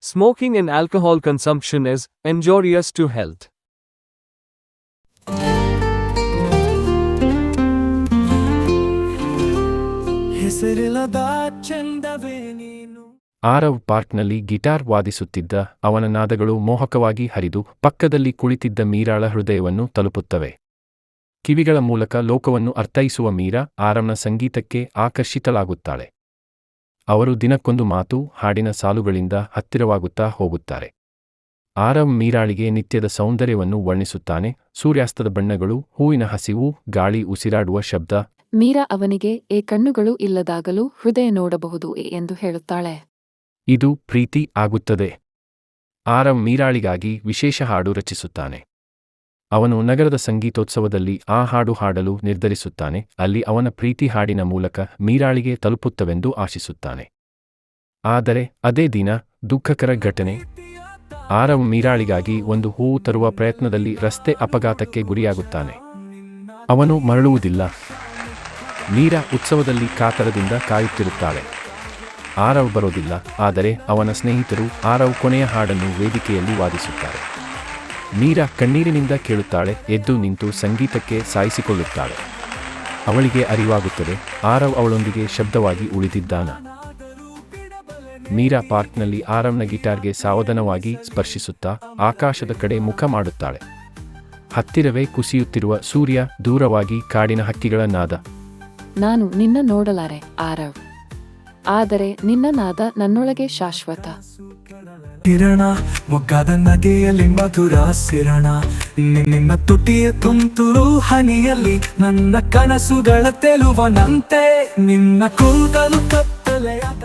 Smoking and alcohol consumption is injurious to health. Aarav ಪಾರ್ಕ್ನಲ್ಲಿ guitar ವಾದಿಸುತ್ತಿದ್ದ ಅವನ ನಾದಗಳು ಮೋಹಕವಾಗಿ ಹರಿದು ಪಕ್ಕದಲ್ಲಿ ಕುಳಿತಿದ್ದ ಮೀರಾಳ ಹೃದಯವನ್ನು ತಲುಪುತ್ತವೆ. ಕಿವಿಗಳ ಮೂಲಕ ಲೋಕವನ್ನು ಅರ್ಥೈಸುವ ಮೀರಾ ಆರವ್ನ ಸಂಗೀತಕ್ಕೆ ಆಕರ್ಷಿತಳಾಗುತ್ತಾಳೆ. ಅವರು ದಿನಕ್ಕೊಂದು ಮಾತು, ಹಾಡಿನ ಸಾಲುಗಳಿಂದ ಹತ್ತಿರವಾಗುತ್ತಾ ಹೋಗುತ್ತಾರೆ. ಆರವ್ ಮೀರಾಳಿಗೆ ನಿತ್ಯದ ಸೌಂದರ್ಯವನ್ನು ವರ್ಣಿಸುತ್ತಾನೆ. ಸೂರ್ಯಾಸ್ತದ ಬಣ್ಣಗಳು, ಹೂವಿನ ಹಸಿವು, ಗಾಳಿ ಉಸಿರಾಡುವ ಶಬ್ದ. ಮೀರಾ ಅವನಿಗೆ ಕಣ್ಣುಗಳು ಇಲ್ಲದಾಗಲೂ ಹೃದಯ ನೋಡಬಹುದು ಎಂದು ಹೇಳುತ್ತಾಳೆ. ಇದು ಪ್ರೀತಿ ಆಗುತ್ತದೆ. ಆರವ್ ಮೀರಾಳಿಗಾಗಿ ವಿಶೇಷ ಹಾಡು ರಚಿಸುತ್ತಾನೆ. ಅವನು ನಗರದ ಸಂಗೀತೋತ್ಸವದಲ್ಲಿ ಆ ಹಾಡು ಹಾಡಲು ನಿರ್ಧರಿಸುತ್ತಾನೆ. ಅಲ್ಲಿ ಅವನ ಪ್ರೀತಿ ಹಾಡಿನ ಮೂಲಕ ಮೀರಾಳಿಗೆ ತಲುಪುತ್ತವೆಂದು ಆಶಿಸುತ್ತಾನೆ. ಆದರೆ ಅದೇ ದಿನ ದುಃಖಕರ ಘಟನೆ. ಆರವ್ ಮೀರಾಳಿಗಾಗಿ ಒಂದು ಹೂವು ತರುವ ಪ್ರಯತ್ನದಲ್ಲಿ ರಸ್ತೆ ಅಪಘಾತಕ್ಕೆ ಗುರಿಯಾಗುತ್ತಾನೆ. ಅವನು ಮರಳುವುದಿಲ್ಲ. ಮೀರಾ ಉತ್ಸವದಲ್ಲಿ ಕಾತರದಿಂದ ಕಾಯುತ್ತಿರುತ್ತಾಳೆ. ಆರವ್ ಬರೋದಿಲ್ಲ. ಆದರೆ ಅವನ ಸ್ನೇಹಿತರು ಆರವ್ ಕೊನೆಯ ಹಾಡನ್ನು ವೇದಿಕೆಯಲ್ಲಿ ವಾದಿಸುತ್ತಾರೆ. ಮೀರಾ ಕಣ್ಣೀರಿನಿಂದ ಕೇಳುತ್ತಾಳೆ. ಎದ್ದು ನಿಂತು ಸಂಗೀತಕ್ಕೆ ಸಾಯಿಸಿಕೊಳ್ಳುತ್ತಾಳೆ. ಅವಳಿಗೆ ಅರಿವಾಗುತ್ತದೆ, ಆರವ್ ಅವಳೊಂದಿಗೆ ಶಬ್ದವಾಗಿ ಉಳಿದಿದ್ದಾನ. ಮೀರಾ ಪಾರ್ಕ್ನಲ್ಲಿ ಆರವ್ನ ಗಿಟಾರ್ಗೆ ಸಾವಧಾನವಾಗಿ ಸ್ಪರ್ಶಿಸುತ್ತಾ ಆಕಾಶದ ಕಡೆ ಮುಖ ಮಾಡುತ್ತಾಳೆ. ಹತ್ತಿರವೇ ಕುಸಿಯುತ್ತಿರುವ ಸೂರ್ಯ, ದೂರವಾಗಿ ಕಾಡಿನ ಹಕ್ಕಿಗಳ ನಾದ. ನಾನು ನಿನ್ನ ನೋಡಲಾರೆ ಆರವ್, ಆದರೆ ನಿನ್ನ ನಾದ ನನ್ನೊಳಗೆ ಶಾಶ್ವತ. ಕಿರಣ ಮೊಗ್ಗಾದ ನದಿಯಲ್ಲಿ ಮಧುರ ಸಿರಣ, ನಿನ್ನ ತುಟಿಯ ತುಂತುರು ಹನಿಯಲ್ಲಿ ನನ್ನ ಕನಸುಗಳ ತೆಲುವನಂತೆ, ನಿನ್ನ ಕೂದಲು ಕತ್ತಲೆಯಾದ